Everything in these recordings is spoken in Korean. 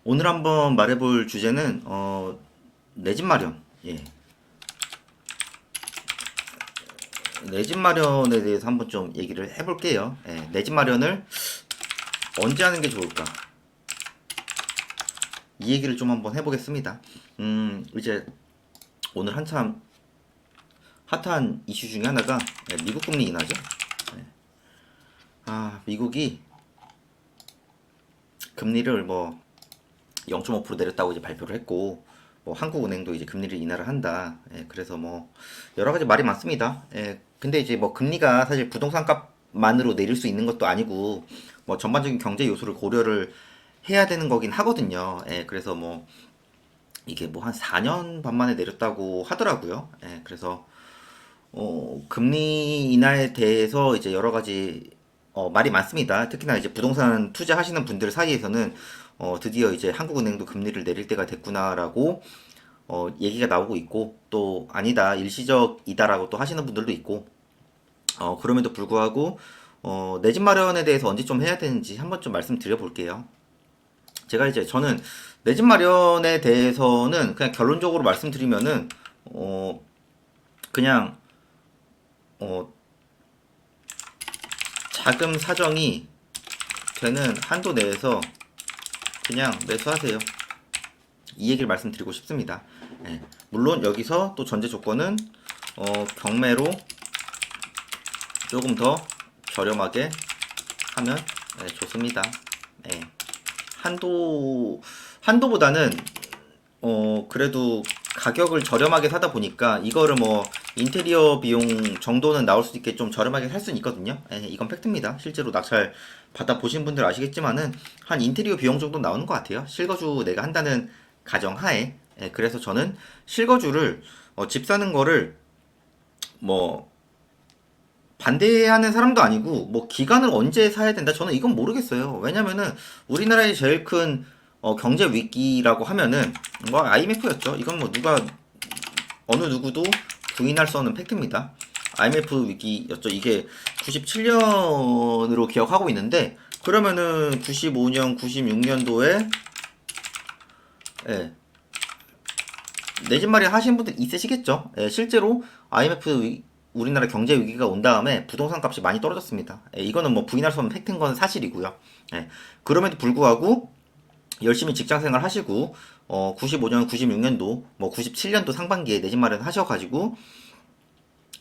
오늘 한번 말해볼 주제는 내 집 마련. 예. 내 집 마련에 대해서 한번 좀 얘기를 해볼게요. 예. 내 집 마련을 언제 하는 게 좋을까? 이 얘기를 좀 한번 해보겠습니다. 이제 오늘 한참 핫한 이슈 중에 하나가 미국 금리 인하죠. 예. 미국이 금리를 뭐 0.5% 내렸다고 이제 발표를 했고, 뭐 한국은행도 이제 금리를 인하를 한다. 예, 그래서 뭐 여러 가지 말이 많습니다. 예, 근데 이제 뭐 금리가 사실 부동산 값만으로 내릴 수 있는 것도 아니고, 뭐 전반적인 경제 요소를 고려를 해야 되는 거긴 하거든요. 예, 그래서 뭐 이게 뭐 한 4년 반 만에 내렸다고 하더라고요. 예, 그래서 금리 인하에 대해서 이제 여러 가지 말이 많습니다. 특히나 이제 부동산 투자하시는 분들 사이에서는 드디어 이제 한국은행도 금리를 내릴 때가 됐구나라고 얘기가 나오고 있고, 또 아니다 일시적이다라고 또 하시는 분들도 있고, 그럼에도 불구하고 내 집 마련에 대해서 언제 좀 해야 되는지 한번 좀 말씀드려 볼게요. 제가 이제 저는 내 집 마련에 대해서는 그냥 결론적으로 말씀드리면은 그냥 어, 자금 사정이 되는 한도 내에서 그냥 매수하세요. 이 얘기를 말씀드리고 싶습니다. 예, 물론 여기서 또 전제 조건은 경매로 조금 더 저렴하게 하면 좋습니다. 예, 한도보다는 그래도 가격을 저렴하게 사다 보니까 이거를 뭐 인테리어 비용 정도는 나올 수 있게 좀 저렴하게 살 수는 있거든요. 예, 이건 팩트입니다. 실제로 낙찰 받아 보신 분들 아시겠지만은 한 인테리어 비용 정도 나오는 것 같아요. 실거주 내가 한다는 가정하에. 예, 그래서 저는 실거주를 집 사는 거를 뭐 반대하는 사람도 아니고 뭐 기간을 언제 사야 된다 저는 이건 모르겠어요. 왜냐면은 우리나라의 제일 큰 경제 위기라고 하면은 뭐 IMF였죠. 이건 뭐 누가 어느 누구도 부인할 수 없는 팩트입니다. IMF 위기였죠. 이게 97년으로 기억하고 있는데, 그러면은 95년, 96년도에 예, 내 집 마련 하신 분들 있으시겠죠? 예, 실제로 우리나라 경제 위기가 온 다음에 부동산 값이 많이 떨어졌습니다. 예, 이거는 뭐 부인할 수 없는 팩트인 건 사실이고요. 예, 그럼에도 불구하고 열심히 직장 생활 하시고 95년, 96년도, 뭐 97년도 상반기에 내 집 마련 하셔가지고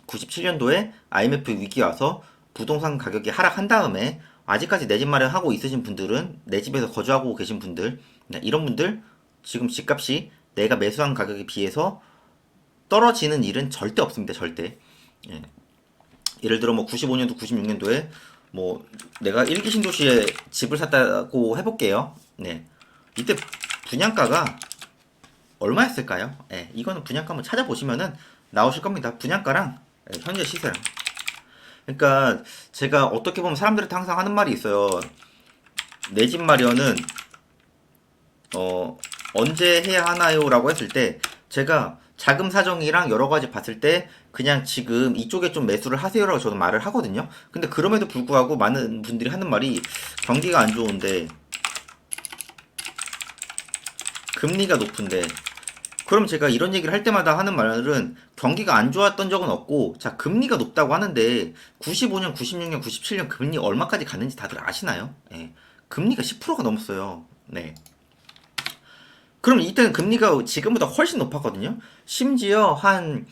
97년도에 IMF 위기 와서 부동산 가격이 하락한 다음에 아직까지 내 집 마련하고 있으신 분들은, 내 집에서 거주하고 계신 분들, 네, 이런 분들 지금 집값이 내가 매수한 가격에 비해서 떨어지는 일은 절대 없습니다. 절대. 예. 예를 들어 뭐 95년도, 96년도에 뭐 내가 일기 신도시에 집을 샀다고 해볼게요. 네. 이때 분양가가 얼마였을까요? 예. 이거는 분양가 한번 찾아보시면은 나오실 겁니다. 분양가랑 현재 시세랑. 그러니까 제가 어떻게 보면 사람들한테 항상 하는 말이 있어요. 내 집 마련은 어, 언제 해야 하나요? 라고 했을 때 제가 자금 사정이랑 여러 가지 봤을 때 그냥 지금 이쪽에 좀 매수를 하세요라고 저는 말을 하거든요. 근데 그럼에도 불구하고 많은 분들이 하는 말이 경기가 안 좋은데 금리가 높은데, 그럼 제가 이런 얘기를 할 때마다 하는 말은 경기가 안 좋았던 적은 없고, 자, 금리가 높다고 하는데 95년, 96년, 97년 금리 얼마까지 갔는지 다들 아시나요? 예. 금리가 10%가 넘었어요. 네. 그럼 이때는 금리가 지금보다 훨씬 높았거든요. 심지어 한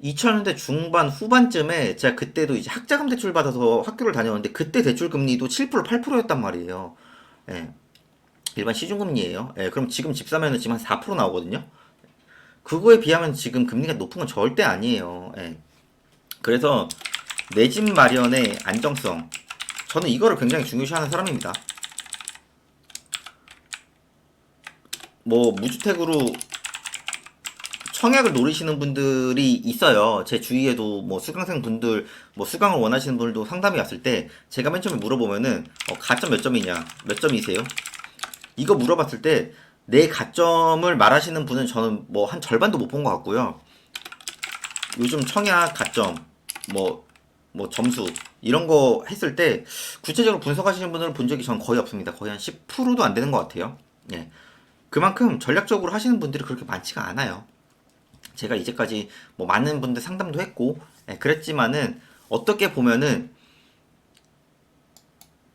2000년대 중반 후반쯤에 제가 그때도 이제 학자금 대출 받아서 학교를 다녔는데 그때 대출 금리도 7% 8%였단 말이에요. 예. 일반 시중금리예요. 예, 그럼 지금 집 사면은 지금 한 4% 나오거든요. 그거에 비하면 지금 금리가 높은 건 절대 아니에요. 예. 그래서 내 집 마련의 안정성, 저는 이거를 굉장히 중요시하는 사람입니다. 뭐 무주택으로 청약을 노리시는 분들이 있어요. 제 주위에도 뭐 수강생 분들, 뭐 수강을 원하시는 분들도 상담이 왔을 때 제가 맨 처음에 물어보면은 가점 몇 점이냐, 몇 점이세요? 이거 물어봤을 때 내 가점을 말하시는 분은 저는 뭐 한 절반도 못 본 것 같고요. 요즘 청약 가점, 뭐, 뭐 점수 이런 거 했을 때 구체적으로 분석하시는 분을 본 적이 전 거의 없습니다. 거의 한 10%도 안 되는 것 같아요. 예. 그만큼 전략적으로 하시는 분들이 그렇게 많지가 않아요. 제가 이제까지 뭐 많은 분들 상담도 했고, 예, 그랬지만은 어떻게 보면은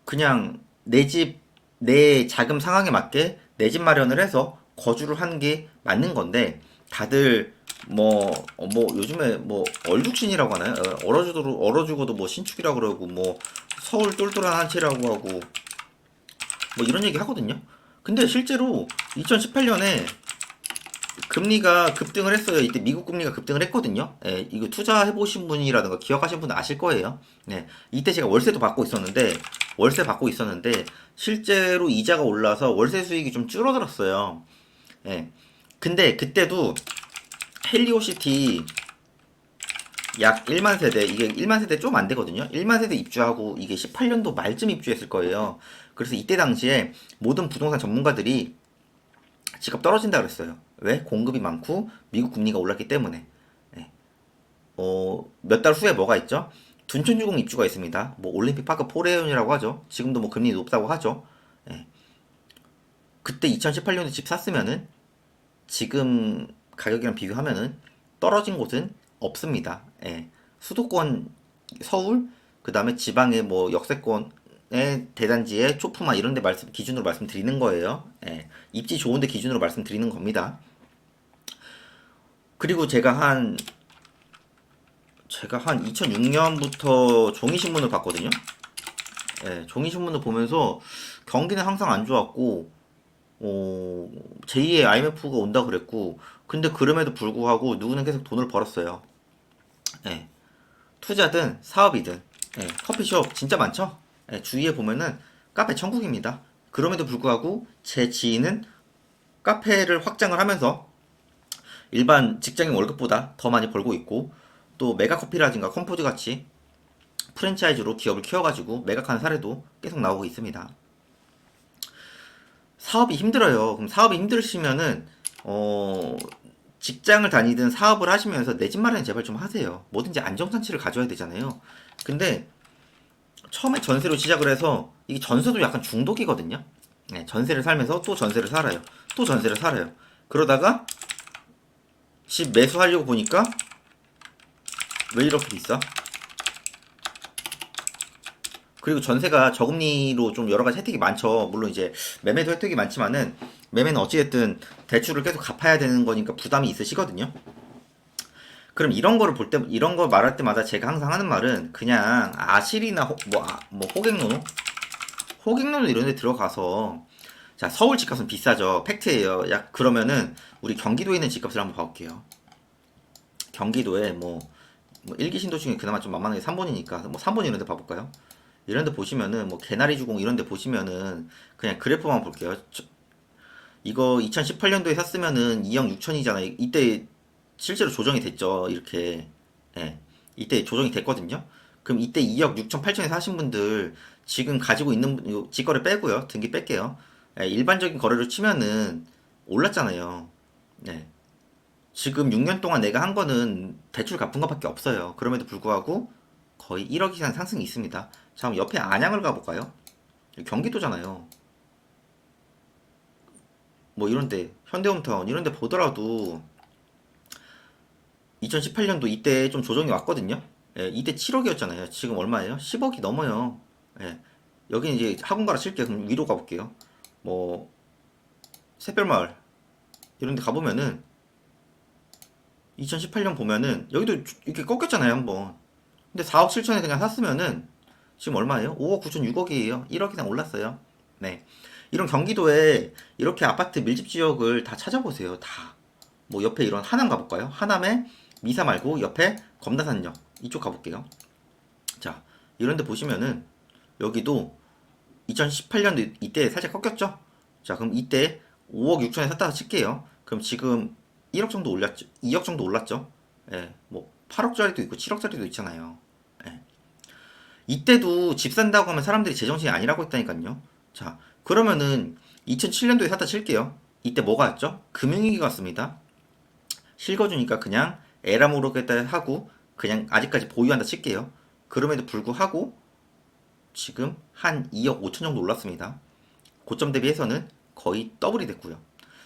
그냥 내 집, 내 자금 상황에 맞게 내 집 마련을 해서 거주를 하는 게 맞는 건데, 다들 뭐 요즘에 뭐 얼죽신이라고 하나요? 얼어죽어도 뭐 신축이라고 그러고, 뭐 서울 똘똘한 한 채라고 하고, 뭐 이런 얘기 하거든요. 근데 실제로 2018년에 금리가 급등을 했어요. 이때 미국 금리가 급등을 했거든요. 예, 이거 투자해보신 분이라든가 기억하신 분은 아실 거예요. 네, 이때 제가 월세 받고 있었는데, 실제로 이자가 올라서 월세 수익이 좀 줄어들었어요. 예. 근데 그때도 헬리오시티 약 1만 세대, 이게 1만 세대 좀 안 되거든요. 1만 세대 입주하고 이게 18년도 말쯤 입주했을 거예요. 그래서 이때 당시에 모든 부동산 전문가들이 집값 떨어진다 그랬어요. 왜? 공급이 많고 미국 금리가 올랐기 때문에. 예. 몇 달 후에 뭐가 있죠? 둔촌주공 입주가 있습니다. 뭐 올림픽 파크 포레온이라고 하죠. 지금도 뭐 금리 높다고 하죠. 예. 그때 2018년에 집 샀으면은 지금 가격이랑 비교하면은 떨어진 곳은 없습니다. 예. 수도권 서울, 그 다음에 지방의 뭐 역세권의 대단지의 초품화 이런 데 기준으로 말씀드리는 거예요. 예. 입지 좋은데 기준으로 말씀드리는 겁니다. 그리고 제가 한 2006년부터 종이신문을 봤거든요. 예, 종이신문을 보면서 경기는 항상 안 좋았고, 제2의 IMF가 온다 그랬고, 근데 그럼에도 불구하고 누구는 계속 돈을 벌었어요. 예, 투자든 사업이든, 예, 커피숍 진짜 많죠? 예, 주위에 보면은 카페 천국입니다. 그럼에도 불구하고 제 지인은 카페를 확장을 하면서 일반 직장인 월급보다 더 많이 벌고 있고, 또 메가커피라든가 컴포즈 같이 프랜차이즈로 기업을 키워가지고 매각하는 사례도 계속 나오고 있습니다. 사업이 힘들어요. 그럼 사업이 힘드시면은 어, 직장을 다니든 사업을 하시면서 내 집 마련 제발 좀 하세요. 뭐든지 안정장치를 가져야 되잖아요. 근데 처음에 전세로 시작을 해서 이게 전세도 약간 중독이거든요. 네, 전세를 살면서 또 전세를 살아요. 또 전세를 살아요. 그러다가 집 매수하려고 보니까 왜 이렇게 비싸? 그리고 전세가 저금리로 좀 여러 가지 혜택이 많죠. 물론 이제 매매도 혜택이 많지만은 매매는 어찌됐든 대출을 계속 갚아야 되는 거니까 부담이 있으시거든요. 그럼 이런 거 말할 때마다 제가 항상 하는 말은 그냥 아실이나 뭐 호갱노노 이런 데 들어가서 자, 서울 집값은 비싸죠. 팩트예요. 약 그러면은 우리 경기도에 있는 집값을 한번 봐볼게요. 경기도에 뭐 1기 신도 중에 그나마 좀 만만하게 3번이니까 뭐 3번 이런 데 봐볼까요? 이런 데 보시면은 뭐 개나리 주공 이런 데 보시면은 그냥 그래프만 볼게요. 이거 2018년도에 샀으면은 2억 6천이잖아요. 이때 실제로 조정이 됐죠. 이렇게. 예. 이때 조정이 됐거든요. 그럼 이때 2억 6천 8천에 사신 분들 지금 가지고 있는 직거래 빼고요. 등기 뺄게요. 예, 일반적인 거래로 치면은 올랐잖아요. 예. 지금 6년 동안 내가 한 거는 대출 갚은 것밖에 없어요. 그럼에도 불구하고 거의 1억 이상 상승이 있습니다. 자, 그럼 옆에 안양을 가볼까요? 경기도잖아요. 뭐 이런데 현대홈타운 이런데 보더라도 2018년도 이때 좀 조정이 왔거든요. 예, 이때 7억이었잖아요. 지금 얼마예요? 10억이 넘어요. 예, 여기 이제 학원가라 칠게요. 그럼 위로 가볼게요. 뭐 새별마을 이런데 가보면은 2018년 보면은 여기도 이렇게 꺾였잖아요 한번. 근데 4억 7천에 그냥 샀으면은 지금 얼마예요? 5억 9천 6억이에요. 1억 이상 올랐어요. 네. 이런 경기도에 이렇게 아파트 밀집 지역을 다 찾아보세요. 다. 뭐 옆에 이런 하남 가볼까요? 하남에 미사 말고 옆에 검다산역 이쪽 가볼게요. 자, 이런 데 보시면은 여기도 2018년도 이때 살짝 꺾였죠? 자, 그럼 이때 5억 6천에 샀다가 칠게요. 그럼 지금 1억 정도 올랐죠? 2억 정도 올랐죠? 예, 뭐 8억짜리도 있고 7억짜리도 있잖아요. 예. 이때도 집 산다고 하면 사람들이 제정신이 아니라고 했다니까요. 자, 그러면은 2007년도에 샀다 칠게요. 이때 뭐가 왔죠? 금융위기가 왔습니다. 실거주니까 그냥 에라 모르겠다 하고 그냥 아직까지 보유한다 칠게요. 그럼에도 불구하고 지금 한 2억 5천 정도 올랐습니다. 고점 대비해서는 거의 더블이 됐고요.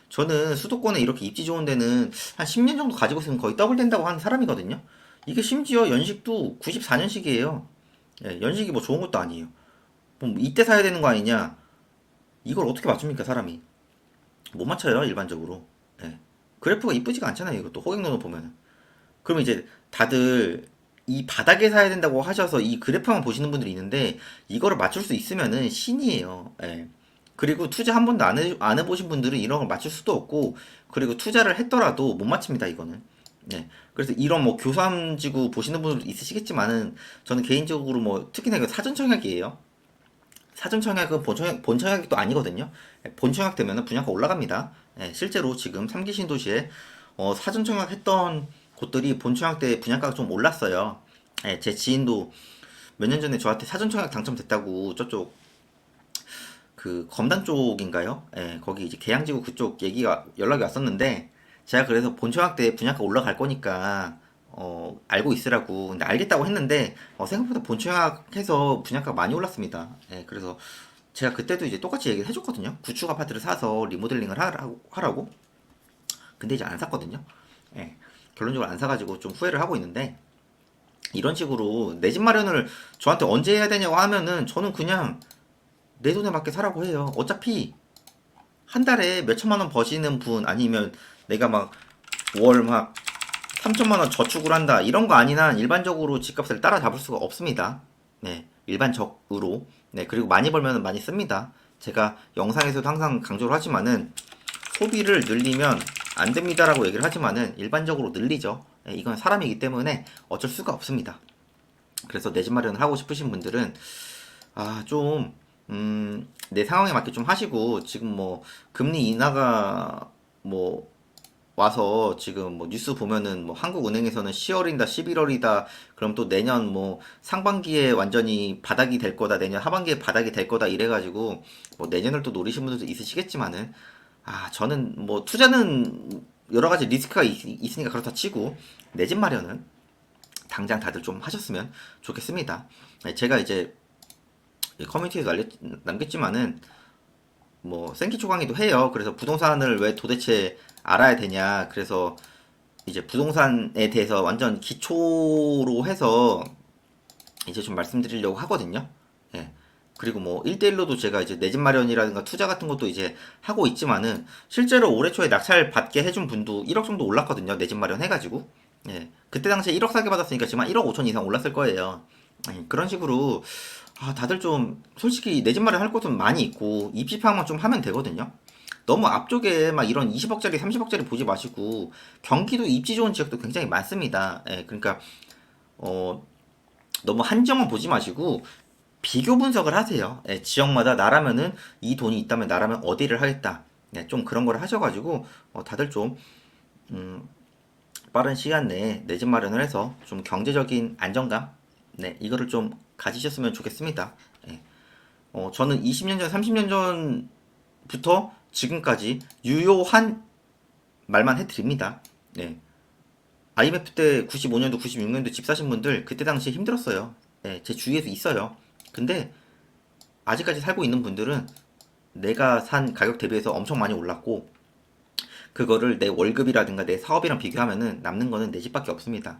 저는 수도권에 이렇게 입지 좋은 데는 한 10년 정도 가지고 있으면 거의 더블 된다고 하는 사람이거든요. 이게 심지어 연식도 94년식이에요. 예, 연식이 뭐 좋은 것도 아니에요. 뭐 이때 사야 되는 거 아니냐? 이걸 어떻게 맞춥니까, 사람이? 못 맞춰요, 일반적으로. 예. 그래프가 이쁘지가 않잖아요, 이것도. 호갱노노 보면은. 그럼 이제 다들 이 바닥에 사야 된다고 하셔서 이 그래프만 보시는 분들이 있는데, 이거를 맞출 수 있으면은 신이에요. 예. 그리고 투자 한 번도 안 해보신 분들은 이런 걸 맞출 수도 없고, 그리고 투자를 했더라도 못 맞춥니다, 이거는. 네. 그래서 이런 뭐 교삼지구 보시는 분들 있으시겠지만은, 저는 개인적으로 뭐, 특히나 이거 사전청약이에요. 사전청약은 본청약이 또 아니거든요. 예, 본청약 되면 분양가 올라갑니다. 예, 실제로 지금 3기 신도시에 사전청약 했던 곳들이 본청약 때 분양가가 좀 올랐어요. 예, 제 지인도 몇 년 전에 저한테 사전청약 당첨됐다고 저쪽 그 검단 쪽인가요? 예, 거기 이제 계양지구 그쪽 얘기가 연락이 왔었는데, 제가 그래서 본청약 때 분양가 올라갈 거니까 알고 있으라고. 근데 알겠다고 했는데 생각보다 본청약해서 분양가가 많이 올랐습니다. 예, 그래서 제가 그때도 이제 똑같이 얘기를 해줬거든요. 구축 아파트를 사서 리모델링을 하라고. 근데 이제 안 샀거든요. 예, 결론적으로 안 사가지고 좀 후회를 하고 있는데, 이런 식으로 내 집 마련을 저한테 언제 해야 되냐고 하면은 저는 그냥 내 돈에 맞게 사라고 해요. 어차피 한 달에 몇 천만 원 버시는 분, 아니면 내가 막 월 막 3천만 원 저축을 한다 이런 거 아닌 한 일반적으로 집값을 따라잡을 수가 없습니다. 네, 일반적으로. 네, 그리고 많이 벌면 많이 씁니다. 제가 영상에서도 항상 강조를 하지만은, 소비를 늘리면 안 됩니다라고 얘기를 하지만은 일반적으로 늘리죠. 네, 이건 사람이기 때문에 어쩔 수가 없습니다. 그래서 내 집 마련을 하고 싶으신 분들은 좀, 내 상황에 맞게 좀 하시고, 지금 뭐, 금리 인하가, 뭐, 와서 지금 뭐 뉴스 보면은 뭐 한국은행에서는 10월이다, 11월이다, 그럼 또 내년 뭐 상반기에 완전히 바닥이 될 거다, 내년 하반기에 바닥이 될 거다 이래가지고 뭐 내년을 또 노리신 분들도 있으시겠지만은, 저는 뭐 투자는 여러 가지 리스크가 있으니까 그렇다 치고, 내 집 마련은 당장 다들 좀 하셨으면 좋겠습니다. 네, 제가 이제 커뮤니티에서 남겼지만은 뭐 생기초 강의도 해요. 그래서 부동산을 왜 도대체 알아야 되냐. 그래서 이제 부동산에 대해서 완전 기초로 해서 이제 좀 말씀드리려고 하거든요. 예. 그리고 뭐 1대1로도 제가 이제 내 집 마련이라든가 투자 같은 것도 이제 하고 있지만은, 실제로 올해 초에 낙찰 받게 해준 분도 1억 정도 올랐거든요. 내 집 마련 해가지고. 예. 그때 당시에 1억 사게 받았으니까 지금 한 1억 5천 이상 올랐을 거예요. 예, 그런 식으로 다들 좀 솔직히 내 집 마련 할 곳은 많이 있고 입지 파악만 좀 하면 되거든요. 너무 앞쪽에 막 이런 20억짜리, 30억짜리 보지 마시고, 경기도 입지 좋은 지역도 굉장히 많습니다. 예, 그러니까 어, 너무 한정만 보지 마시고 비교 분석을 하세요. 예, 지역마다 나라면은 이 돈이 있다면 나라면 어디를 하겠다. 네, 좀 그런 걸 하셔가지고 다들 좀 음, 빠른 시간 내에 내 집 마련을 해서 좀 경제적인 안정감, 네, 이거를 좀 가지셨으면 좋겠습니다. 예. 저는 20년 전, 30년 전부터 지금까지 유효한 말만 해드립니다. 네. IMF 때 95년도, 96년도 집 사신 분들 그때 당시에 힘들었어요. 네, 제 주위에도 있어요. 근데 아직까지 살고 있는 분들은 내가 산 가격 대비해서 엄청 많이 올랐고, 그거를 내 월급이라든가 내 사업이랑 비교하면은 남는 거는 내 집밖에 없습니다.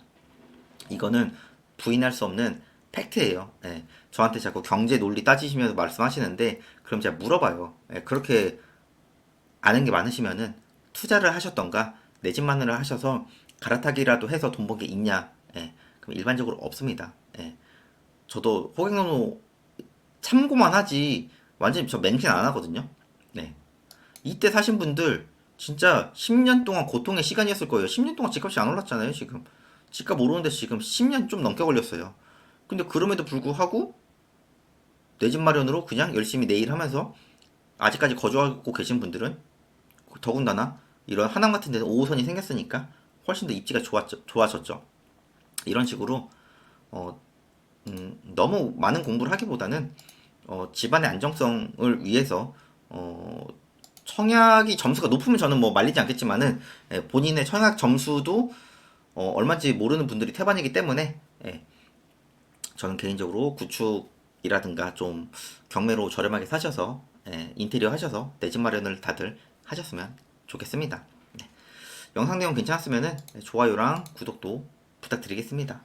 이거는 부인할 수 없는 팩트예요. 예, 저한테 자꾸 경제 논리 따지시면서 말씀하시는데, 그럼 제가 물어봐요. 예, 그렇게 아는 게 많으시면은 투자를 하셨던가 내 집 마련을 하셔서 갈아타기라도 해서 돈 번 게 있냐? 예, 그럼 일반적으로 없습니다. 예, 저도 호갱노노 참고만 하지 완전히 저 맹신 안 하거든요. 네, 이때 사신 분들 진짜 10년 동안 고통의 시간이었을 거예요. 10년 동안 집값이 안 올랐잖아요, 지금. 집값 오르는데 지금 10년 좀 넘게 걸렸어요. 근데 그럼에도 불구하고 내 집 마련으로 그냥 열심히 내일 하면서 아직까지 거주하고 계신 분들은, 더군다나 이런 하남 같은 데는 5호선이 생겼으니까 훨씬 더 입지가 좋아졌죠. 이런 식으로 어, 너무 많은 공부를 하기보다는 집안의 안정성을 위해서 청약이 점수가 높으면 저는 뭐 말리지 않겠지만은, 본인의 청약 점수도 얼마인지 모르는 분들이 태반이기 때문에, 저는 개인적으로 구축이라든가 좀 경매로 저렴하게 사셔서 인테리어 하셔서 내 집 마련을 다들 하셨으면 좋겠습니다. 네. 영상 내용 괜찮았으면 좋아요랑 구독도 부탁드리겠습니다.